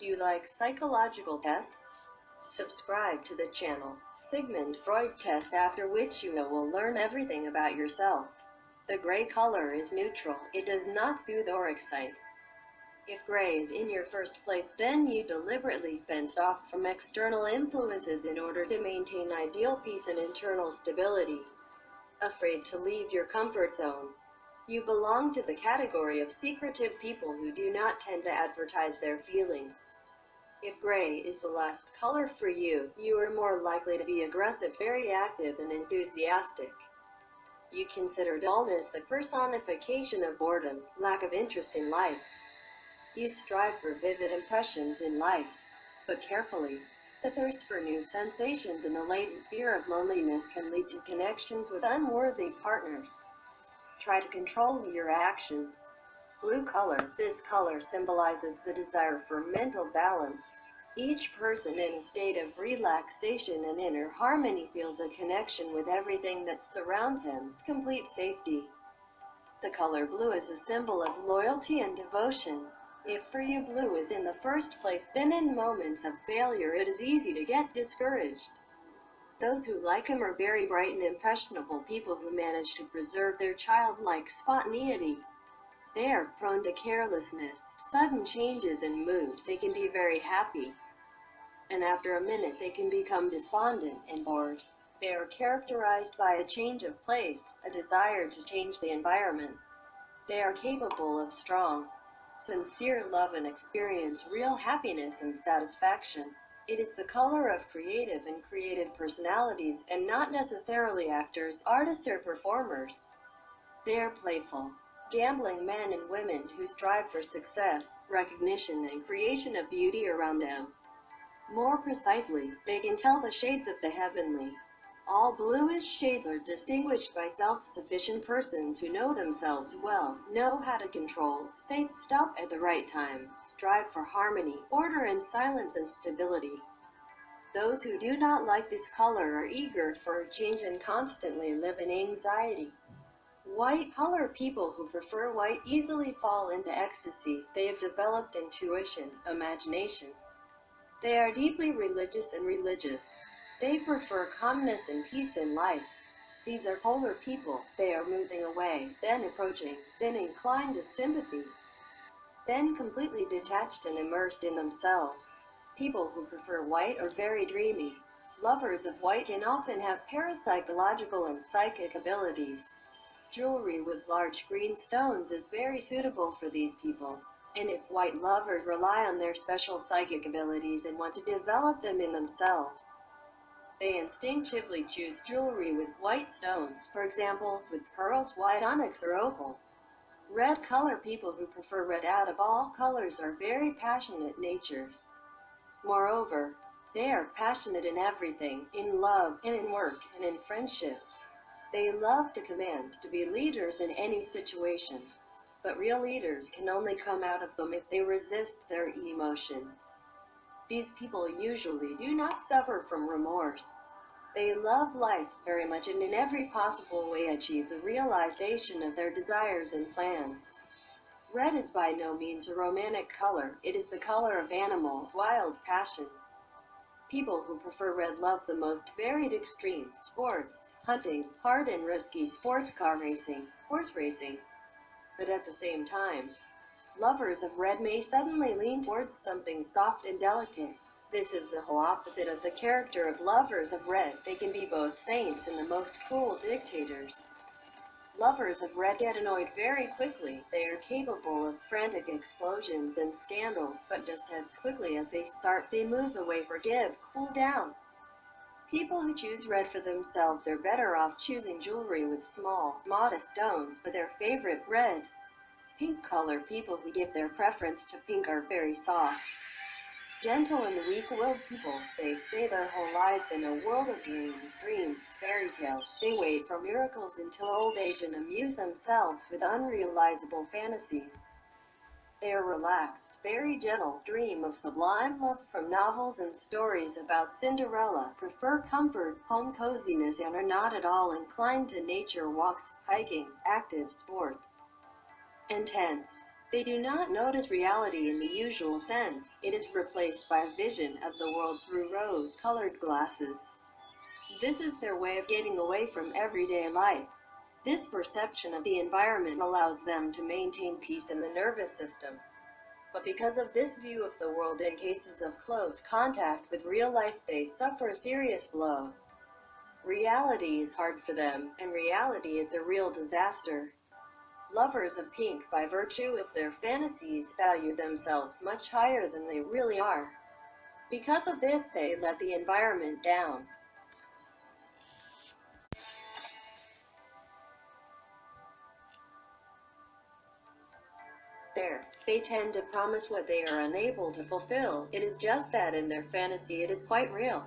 Do you like psychological tests? Subscribe to the channel Sigmund Freud test, after which you will learn everything about yourself. The gray color is neutral. It does not soothe or excite. If gray is in your first place, then you deliberately fenced off from external influences in order to maintain ideal peace and internal stability. Afraid to leave your comfort zone. You belong to the category of secretive people who do not tend to advertise their feelings. If gray is the last color for you, you are more likely to be aggressive, very active, and enthusiastic. You consider dullness the personification of boredom, lack of interest in life. You strive for vivid impressions in life, but carefully. The thirst for new sensations and the latent fear of loneliness can lead to connections with unworthy partners. Try to control your actions. Blue color. This color symbolizes the desire for mental balance. Each person in a state of relaxation and inner harmony feels a connection with everything that surrounds him, complete safety. The color blue is a symbol of loyalty and devotion. If for you blue is in the first place, then in moments of failure it is easy to get discouraged. Those who like him are very bright and impressionable people who manage to preserve their childlike spontaneity. They are prone to carelessness, sudden changes in mood. They can be very happy, and after a minute they can become despondent and bored. They are characterized by a change of place, a desire to change the environment. They are capable of strong, sincere love and experience real happiness and satisfaction. It is the color of creative and creative personalities, and not necessarily actors, artists, or performers. They are playful, gambling men and women who strive for success, recognition, and creation of beauty around them. More precisely, they can tell the shades of the heavenly. All bluish shades are distinguished by self-sufficient persons who know themselves well, know how to control, say stop at the right time, strive for harmony, order and silence and stability. Those who do not like this color are eager for change and constantly live in anxiety. White color. People who prefer white easily fall into ecstasy. They have developed intuition, imagination. They are deeply religious and religious. They prefer calmness and peace in life. These are polar people. They are moving away, then approaching, then inclined to sympathy, then completely detached and immersed in themselves. People who prefer white are very dreamy. Lovers of white can often have parapsychological and psychic abilities. Jewelry with large green stones is very suitable for these people. And if white lovers rely on their special psychic abilities and want to develop them in themselves, they instinctively choose jewelry with white stones, for example, with pearls, white onyx, or opal. Red color. People who prefer red out of all colors are very passionate natures. Moreover, they are passionate in everything, in love, and in work, and in friendship. They love to command, to be leaders in any situation. But real leaders can only come out of them if they resist their emotions. These people usually do not suffer from remorse. They love life very much and in every possible way achieve the realization of their desires and plans. Red is by no means a romantic color. It is the color of animal, wild passion. People who prefer red love the most varied extremes: sports, hunting, hard and risky sports, car racing, horse racing. But at the same time, lovers of red may suddenly lean towards something soft and delicate. This is the whole opposite of the character of lovers of red. They can be both saints and the most cruel dictators. Lovers of red get annoyed very quickly. They are capable of frantic explosions and scandals, but just as quickly as they start, they move away, forgive, cool down. People who choose red for themselves are better off choosing jewelry with small, modest stones, but their favorite red. Pink color. People who give their preference to pink are very soft, gentle, and weak-willed people. They stay their whole lives in a world of dreams, fairy tales. They wait for miracles until old age and amuse themselves with unrealizable fantasies. They are relaxed, very gentle, dream of sublime love from novels and stories about Cinderella, prefer comfort, home coziness, and are not at all inclined to nature walks, hiking, active sports. Intense. They do not notice reality in the usual sense. It is replaced by a vision of the world through rose-colored glasses. This is their way of getting away from everyday life. This perception of the environment allows them to maintain peace in the nervous system. But because of this view of the world, in cases of close contact with real life, they suffer a serious blow. Reality is hard for them, and reality is a real disaster. Lovers of pink, by virtue of their fantasies, value themselves much higher than they really are. Because of this, they let the environment down. They tend to promise what they are unable to fulfill. It is just that in their fantasy it is quite real.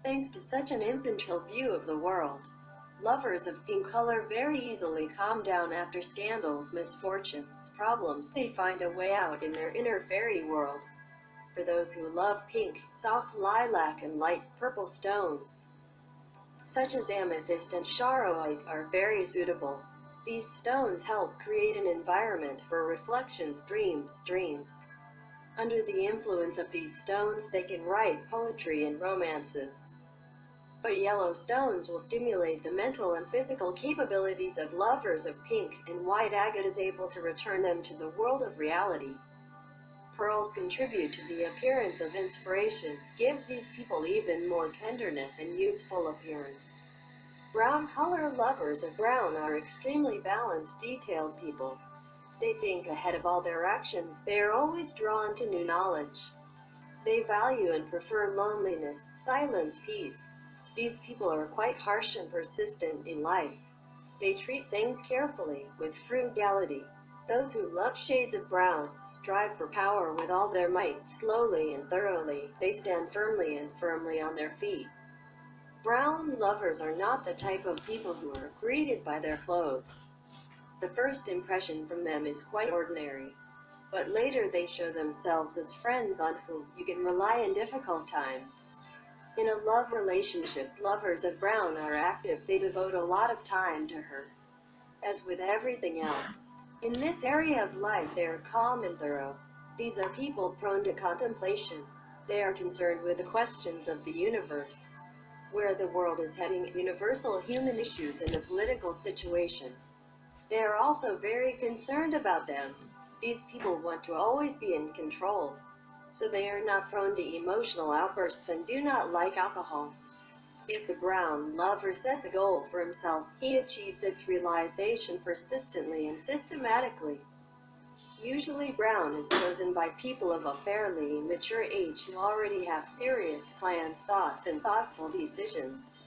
Thanks to such an infantile view of the world, lovers of pink color very easily calm down after scandals, misfortunes, problems. They find a way out in their inner fairy world. For those who love pink, soft lilac and light purple stones, such as amethyst and charoite, are very suitable. These stones help create an environment for reflections, dreams. Under the influence of these stones, they can write poetry and romances. But yellow stones will stimulate the mental and physical capabilities of lovers of pink, and white agate is able to return them to the world of reality. Pearls contribute to the appearance of inspiration, give these people even more tenderness and youthful appearance. Brown color lovers of brown are extremely balanced, detailed people. They think ahead of all their actions. They are always drawn to new knowledge. They value and prefer loneliness, silence, peace. These people are quite harsh and persistent in life. They treat things carefully, with frugality. Those who love shades of brown strive for power with all their might, slowly and thoroughly. They stand firmly on their feet. Brown lovers are not the type of people who are greeted by their clothes. The first impression from them is quite ordinary, but later they show themselves as friends on whom you can rely in difficult times. In a love relationship, lovers of brown are active. They devote a lot of time to her. As with everything else, in this area of life, they are calm and thorough. These are people prone to contemplation. They are concerned with the questions of the universe, where the world is heading, universal human issues, and the political situation. They are also very concerned about them. These people want to always be in control, so they are not prone to emotional outbursts and do not like alcohol. If the brown lover sets a goal for himself, he achieves its realization persistently and systematically. Usually brown is chosen by people of a fairly mature age who already have serious plans, thoughts, and thoughtful decisions.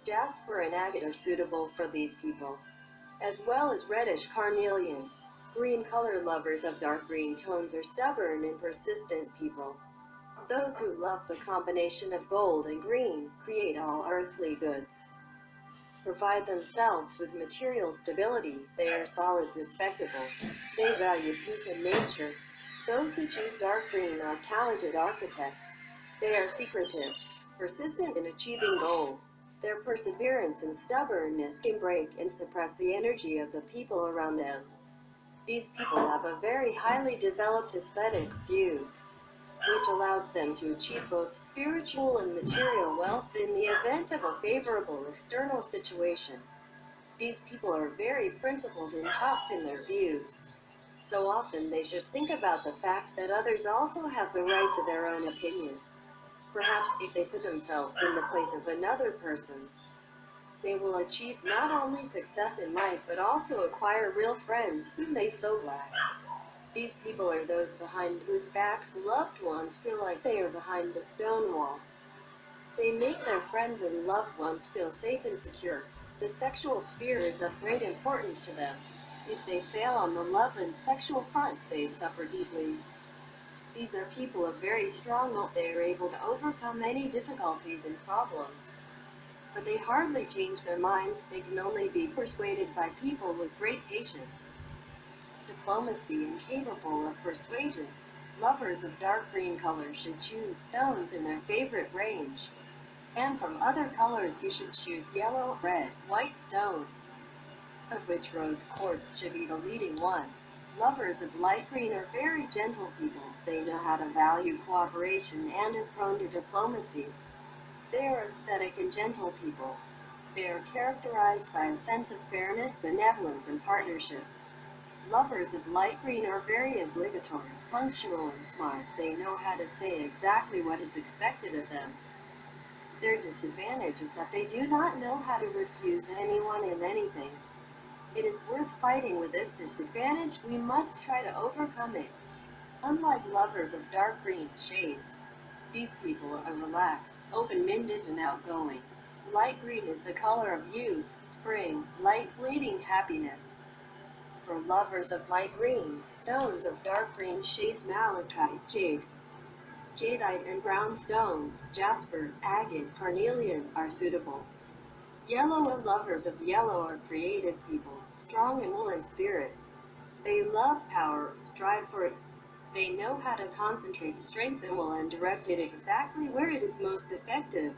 Jasper and agate are suitable for these people, as well as reddish carnelian. Green color lovers of dark green tones are stubborn and persistent people. Those who love the combination of gold and green, create all earthly goods, provide themselves with material stability. They are solid, respectable. They value peace and nature. Those who choose dark green are talented architects. They are secretive, persistent in achieving goals. Their perseverance and stubbornness can break and suppress the energy of the people around them. These people have a very highly developed aesthetic views, which allows them to achieve both spiritual and material wealth in the event of a favorable external situation. These people are very principled and tough in their views. So often they should think about the fact that others also have the right to their own opinion. Perhaps if they put themselves in the place of another person, they will achieve not only success in life but also acquire real friends whom they so lack. These people are those behind whose backs loved ones feel like they are behind the stone wall. They make their friends and loved ones feel safe and secure. The sexual sphere is of great importance to them. If they fail on the love and sexual front, they suffer deeply. These are people of very strong will. They are able to overcome any difficulties and problems, but they hardly change their minds. They can only be persuaded by people with great patience, diplomacy, and capable of persuasion. Lovers of dark green color should choose stones in their favorite range, and from other colors you should choose yellow, red, white stones, of which rose quartz should be the leading one. Lovers of light green are very gentle people. They know how to value cooperation and are prone to diplomacy. They are aesthetic and gentle people. They are characterized by a sense of fairness, benevolence, and partnership. Lovers of light green are very obligatory, punctual, and smart. They know how to say exactly what is expected of them. Their disadvantage is that they do not know how to refuse anyone and anything. It is worth fighting with this disadvantage. We must try to overcome it. Unlike lovers of dark green shades, these people are relaxed, open-minded, and outgoing. Light green is the color of youth, spring, light bleeding happiness. For lovers of light green, stones of dark green shades malachite, jade, jadeite, and brown stones, jasper, agate, carnelian, are suitable. Yellow lovers of yellow are creative people, strong and will in spirit. They love power, strive for it. They know how to concentrate strength and will and direct it exactly where it is most effective.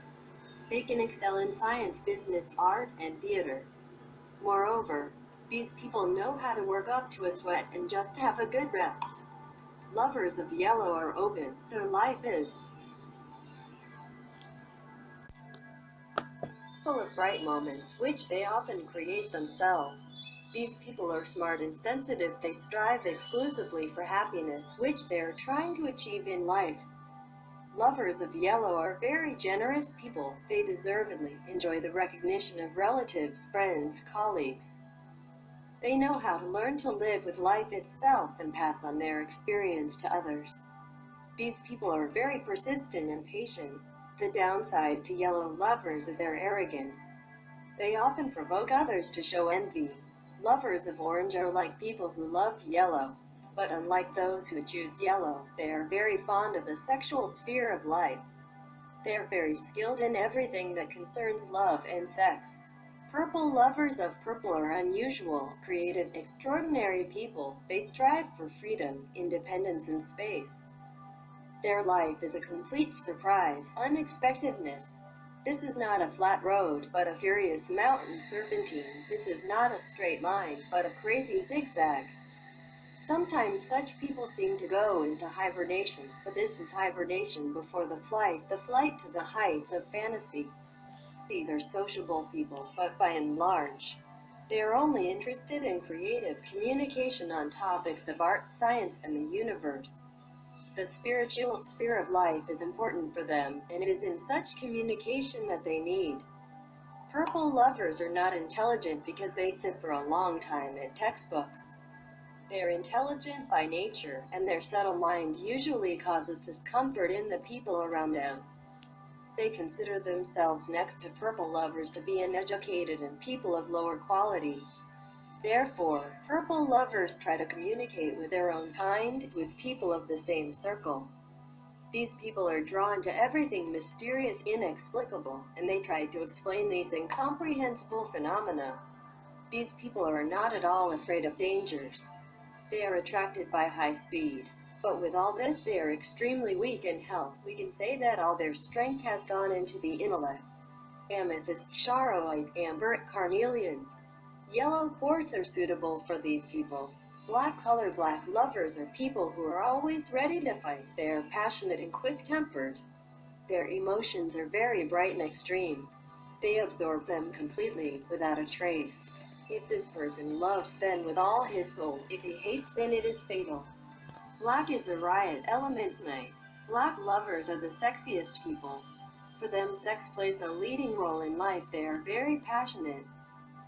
They can excel in science, business, art, and theater. Moreover, these people know how to work up to a sweat and just have a good rest. Lovers of yellow are open. Their life is full of bright moments, which they often create themselves. These people are smart and sensitive. They strive exclusively for happiness, which they are trying to achieve in life. Lovers of yellow are very generous people. They deservedly enjoy the recognition of relatives, friends, colleagues. They know how to learn to live with life itself and pass on their experience to others. These people are very persistent and patient. The downside to yellow lovers is their arrogance. They often provoke others to show envy. Lovers of orange are like people who love yellow. But unlike those who choose yellow, they are very fond of the sexual sphere of life. They are very skilled in everything that concerns love and sex. Purple lovers of purple are unusual, creative, extraordinary people. They strive for freedom, independence, and space. Their life is a complete surprise, unexpectedness. This is not a flat road, but a furious mountain serpentine. This is not a straight line, but a crazy zigzag. Sometimes such people seem to go into hibernation, but this is hibernation before the flight to the heights of fantasy. These are sociable people, but by and large, they are only interested in creative communication on topics of art, science, and the universe. The spiritual sphere of life is important for them, and it is in such communication that they need. Purple lovers are not intelligent because they sit for a long time at textbooks. They are intelligent by nature, and their subtle mind usually causes discomfort in the people around them. They consider themselves next to purple lovers to be uneducated and people of lower quality. Therefore, purple lovers try to communicate with their own kind, with people of the same circle. These people are drawn to everything mysterious, inexplicable, and they try to explain these incomprehensible phenomena. These people are not at all afraid of dangers. They are attracted by high speed. But with all this, they are extremely weak in health. We can say that all their strength has gone into the intellect. Amethyst, charoite, amber, carnelian, yellow quartz are suitable for these people. Black lovers are people who are always ready to fight. They are passionate and quick-tempered. Their emotions are very bright and extreme. They absorb them completely, without a trace. If this person loves, then with all his soul. If he hates, then it is fatal. Black is a riot element night. Black lovers are the sexiest people. For them, sex plays a leading role in life. They are very passionate.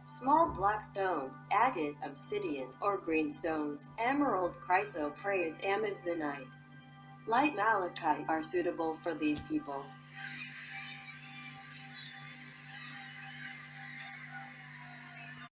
Small black stones, agate, obsidian, or green stones, emerald, chrysoprase, amazonite, light malachite, are suitable for these people.